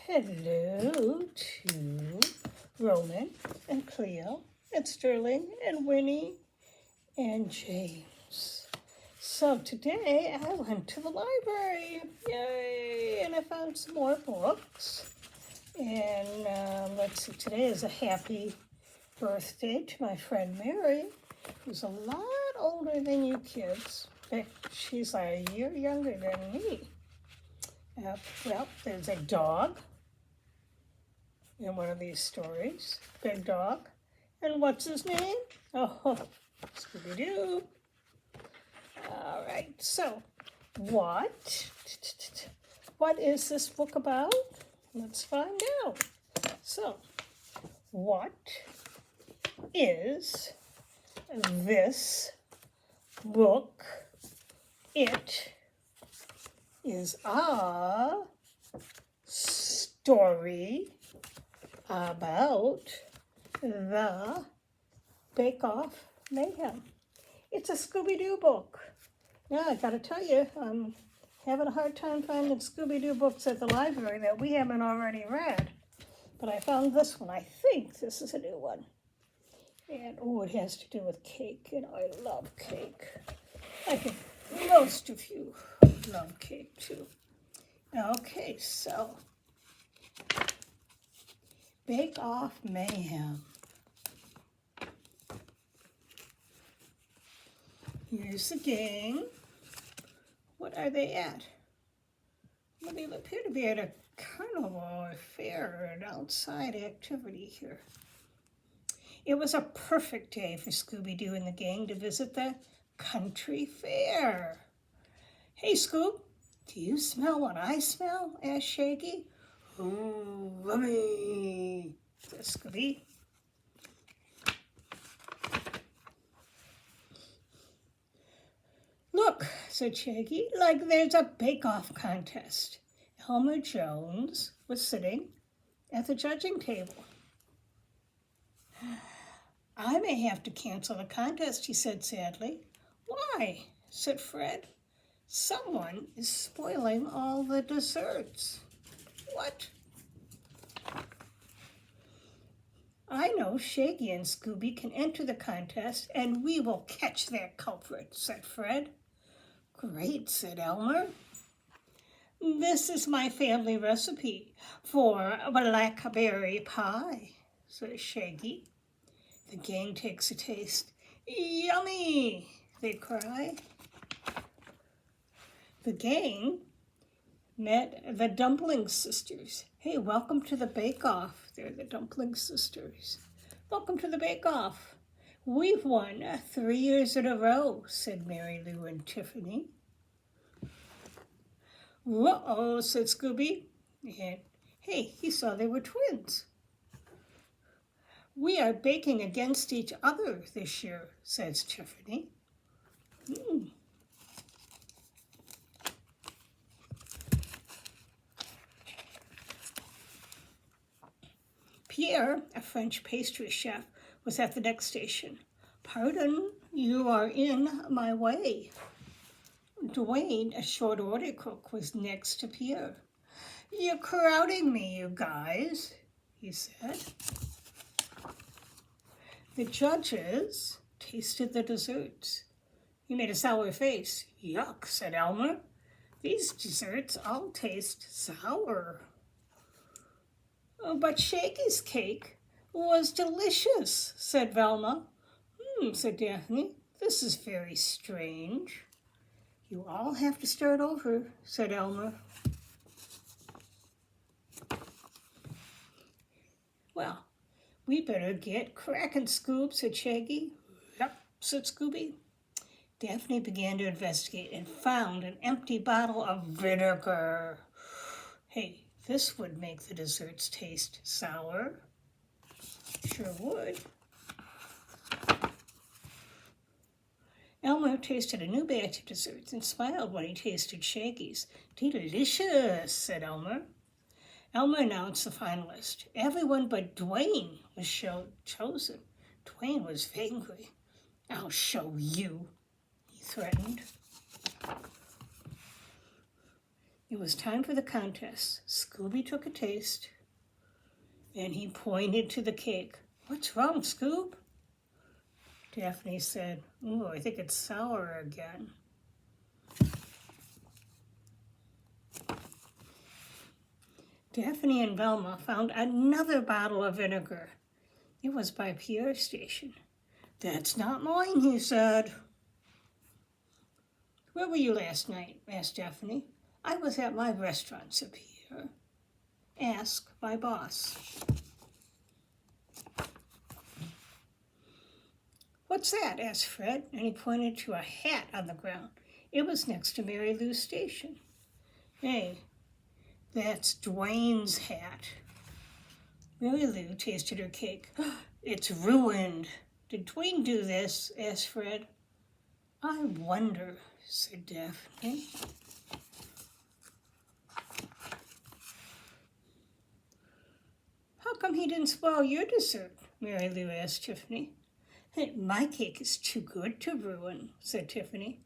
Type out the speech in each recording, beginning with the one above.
Hello to Roman and Cleo and Sterling and Winnie and James. So today I went to the library, yay, and I found some more books. And let's see, today is a happy birthday to my friend Mary, who's a lot older than you kids. She's a year younger than me. Well, there's a dog in one of these stories, big dog. And what's his name? Oh, Scooby-Doo. All right, so what is this book about? Let's find out. So, what is this book? It is a story about the Bake Off Mayhem. It's a Scooby-Doo book. Now, I gotta tell you, I'm having a hard time finding Scooby-Doo books at the library that we haven't already read. But I found this one. I think this is a new one. And, oh, it has to do with cake, and I love cake. I think most of you love cake, too. Okay, so, Bake Off Mayhem. Here's the gang. What are they at? Well, they appear to be at a carnival or fair or an outside activity here. It was a perfect day for Scooby-Doo and the gang to visit the country fair. Hey, Scoob, do you smell what I smell? Asked Shaggy. Ooh, yummy, said Scooby. Look, said Shaggy, like there's a bake-off contest. Elmer Jones was sitting at the judging table. I may have to cancel the contest, he said sadly. Why? Said Fred. Someone is spoiling all the desserts. What? I know Shaggy and Scooby can enter the contest, and we will catch that culprit, said Fred. Great, said Elmer. This is my family recipe for blackberry pie, said Shaggy. The gang takes a taste. Yummy, they cry. The gang met the Dumpling Sisters. Hey, welcome to the bake-off. They're the Dumpling Sisters. Welcome to the bake-off. We've won 3 years in a row, said Mary Lou and Tiffany. Uh-oh, said Scooby. And hey, he saw they were twins. We are baking against each other this year, says Tiffany. Pierre, a French pastry chef, was at the next station. Pardon, you are in my way. Dwayne, a short order cook, was next to Pierre. You're crowding me, you guys, he said. The judges tasted the desserts. He made a sour face. Yuck, said Elmer. These desserts all taste sour. But Shaggy's cake was delicious, said Velma. Said Daphne. This is very strange. You all have to start over, said Elmer. Well, we better get cracking, Scoob, said Shaggy. Yep, said Scooby. Daphne began to investigate and found an empty bottle of vinegar. Hey, this would make the desserts taste sour. Sure would. Elmer tasted a new batch of desserts and smiled when he tasted Shaggy's. Delicious, said Elmer. Elmer announced the finalist. Everyone but Dwayne was chosen. Dwayne was angry. I'll show you, he threatened. It was time for the contest. Scooby took a taste, and he pointed to the cake. "What's wrong, Scoob?" Daphne said, "Ooh, I think it's sour again." Daphne and Velma found another bottle of vinegar. It was by Pierre's station. "That's not mine," he said. "Where were you last night?" asked Daphne. "I was at my restaurant," said Pierre. "Ask my boss." "What's that?" asked Fred, and he pointed to a hat on the ground. It was next to Mary Lou's station. "Hey, that's Dwayne's hat." Mary Lou tasted her cake. "It's ruined." "Did Dwayne do this?" asked Fred. "I wonder," said Daphne. "How come he didn't spoil your dessert?" Mary Lou asked Tiffany. "Hey, my cake is too good to ruin," said Tiffany.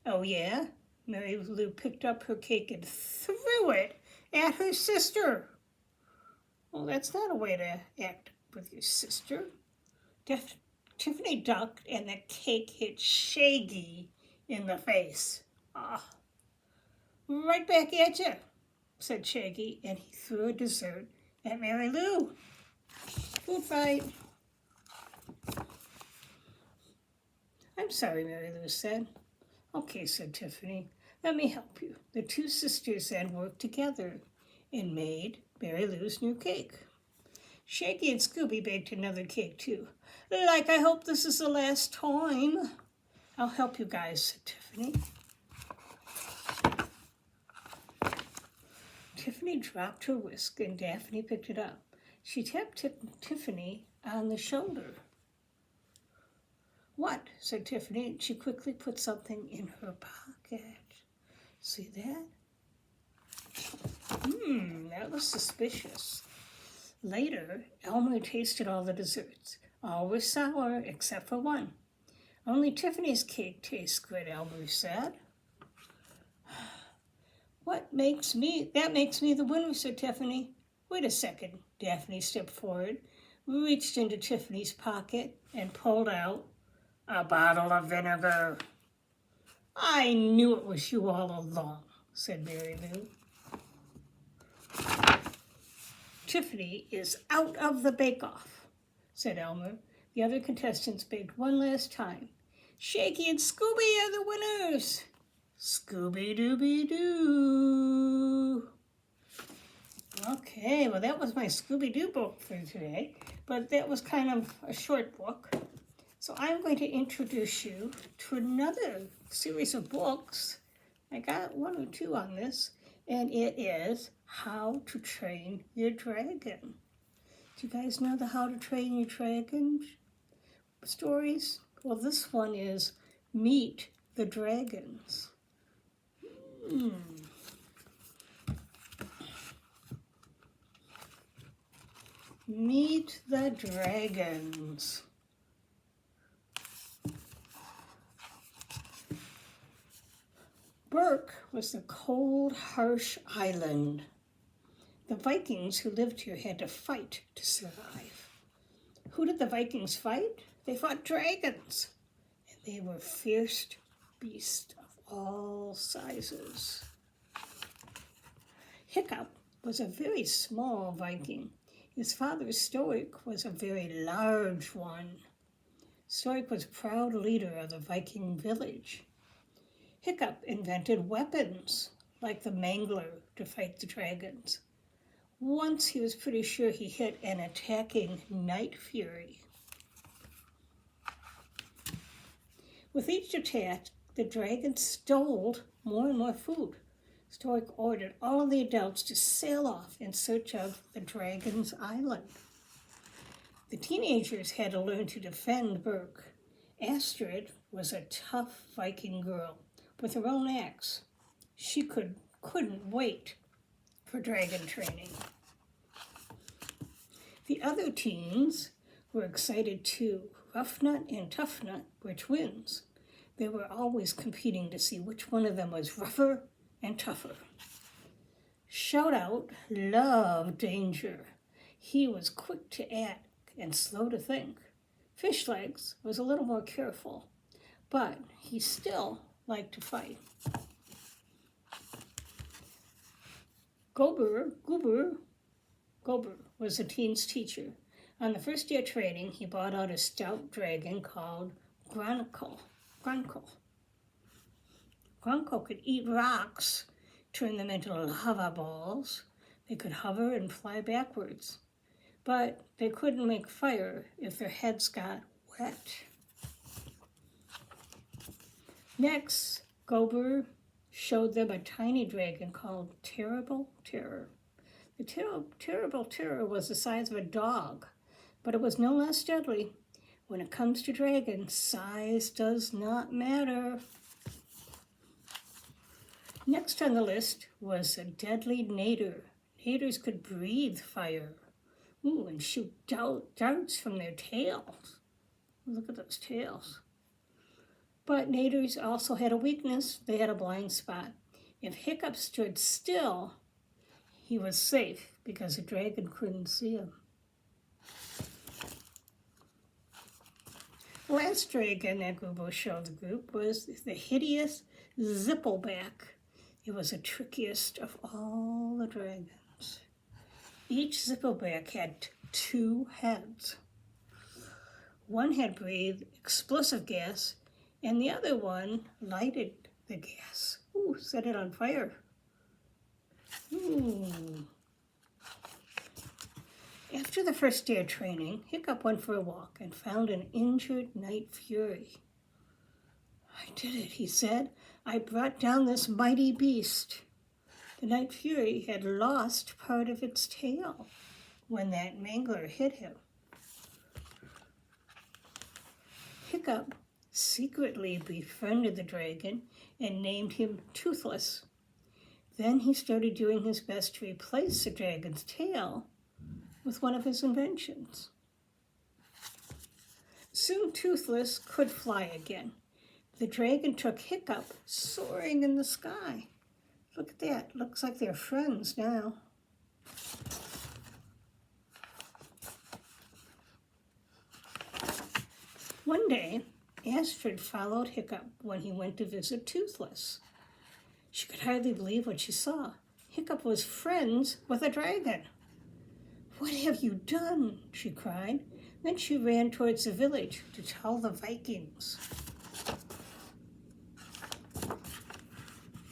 "Oh, yeah?" Mary Lou picked up her cake and threw it at her sister. "Well, that's not a way to act with your sister." Tiffany ducked, and the cake hit Shaggy in the face. "Right back at you," said Shaggy, and he threw a dessert at Mary Lou. Food fight. "I'm sorry," Mary Lou said. "Okay," said Tiffany. "Let me help you." The two sisters then worked together and made Mary Lou's new cake. Shaggy and Scooby baked another cake too. "Like, I hope this is the last time." "I'll help you guys," said Tiffany. Tiffany dropped her whisk and Daphne picked it up. She tapped Tiffany on the shoulder. "What?" said Tiffany. She quickly put something in her pocket. "See that?" That was suspicious. Later, Elmer tasted all the desserts. All were sour except for one. "Only Tiffany's cake tastes good," Elmer said. That makes me the winner," said Tiffany. "Wait a second." Daphne stepped forward, reached into Tiffany's pocket, and pulled out a bottle of vinegar. "I knew it was you all along," said Mary Lou. "Tiffany is out of the bake-off," said Elmer. The other contestants baked one last time. "Shaggy and Scooby are the winners." Scooby-Dooby-Doo. Okay, well, that was my Scooby-Doo book for today, but that was kind of a short book. So I'm going to introduce you to another series of books. I got one or two on this, and it is How to Train Your Dragon. Do you guys know the How to Train Your Dragon stories? Well, this one is Meet the Dragons. Meet the Dragons. Berk was a cold, harsh island. The Vikings who lived here had to fight to survive. Who did the Vikings fight? They fought dragons, and they were fierce beasts of all sizes. Hiccup was a very small Viking. His father, Stoic, was a very large one. Stoic was proud leader of the Viking village. Hiccup invented weapons, like the mangler, to fight the dragons. Once he was pretty sure he hit an attacking night fury. With each attack, the dragon stole more and more food. Stoic ordered all of the adults to sail off in search of the dragon's island. The teenagers had to learn to defend Berk. Astrid was a tough Viking girl with her own axe. She couldn't wait for dragon training. The other teens were excited too. Roughnut and Toughnut were twins. They were always competing to see which one of them was rougher and tougher. Shout Out loved danger. He was quick to act and slow to think. Fish Legs was a little more careful, but he still liked to fight. Goober was the teen's teacher. On the first day of training, he brought out a stout dragon called Grunkle. Grunkle could eat rocks, turn them into lava balls. They could hover and fly backwards, but they couldn't make fire if their heads got wet. Next, Goober showed them a tiny dragon called Terrible Terror. The Terrible Terror was the size of a dog, but it was no less deadly. When it comes to dragons, size does not matter. Next on the list was a deadly nader. Naders could breathe fire. Ooh, and shoot darts from their tails. Look at those tails. But naders also had a weakness. They had a blind spot. If Hiccup stood still, he was safe because the dragon couldn't see him. The last dragon that Goober showed the group was the hideous Zippleback. It was the trickiest of all the dragons. Each Zippleback had 2 heads. One had breathed explosive gas, and the other one lighted the gas. Ooh, set it on fire. Ooh. After the first day of training, Hiccup went for a walk and found an injured Night Fury. I did it, he said. I brought down this mighty beast. The Night Fury had lost part of its tail when that mangler hit him. Hiccup secretly befriended the dragon and named him Toothless. Then he started doing his best to replace the dragon's tail with one of his inventions. Soon Toothless could fly again. The dragon took Hiccup soaring in the sky. Look at that. Looks like they're friends now. One day, Astrid followed Hiccup when he went to visit Toothless. She could hardly believe what she saw. Hiccup was friends with a dragon. What have you done? She cried. Then she ran towards the village to tell the Vikings.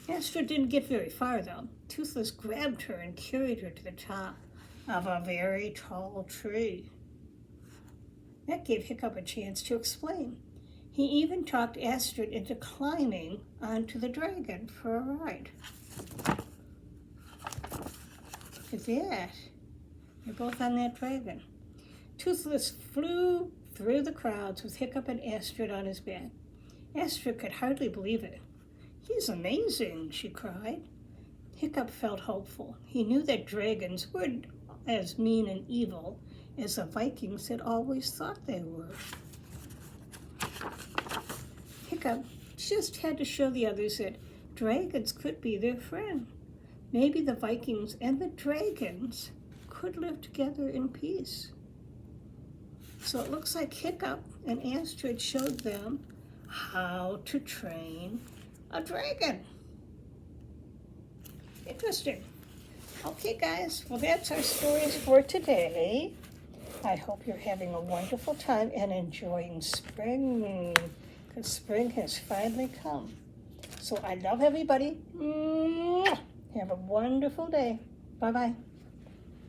Astrid didn't get very far, though. Toothless grabbed her and carried her to the top of a very tall tree. That gave Hiccup a chance to explain. He even talked Astrid into climbing onto the dragon for a ride. Look at that. They're both on that dragon. Toothless flew through the crowds with Hiccup and Astrid on his back. Astrid could hardly believe it. He's amazing, she cried. Hiccup felt hopeful. He knew that dragons weren't as mean and evil as the Vikings had always thought they were. Hiccup just had to show the others that dragons could be their friend. Maybe the Vikings and the dragons could live together in peace. So it looks like Hiccup and Astrid showed them how to train a dragon. Interesting. Okay, guys, well, that's our stories for today. I hope you're having a wonderful time and enjoying spring, because spring has finally come. So I love everybody. Have a wonderful day. Bye-bye.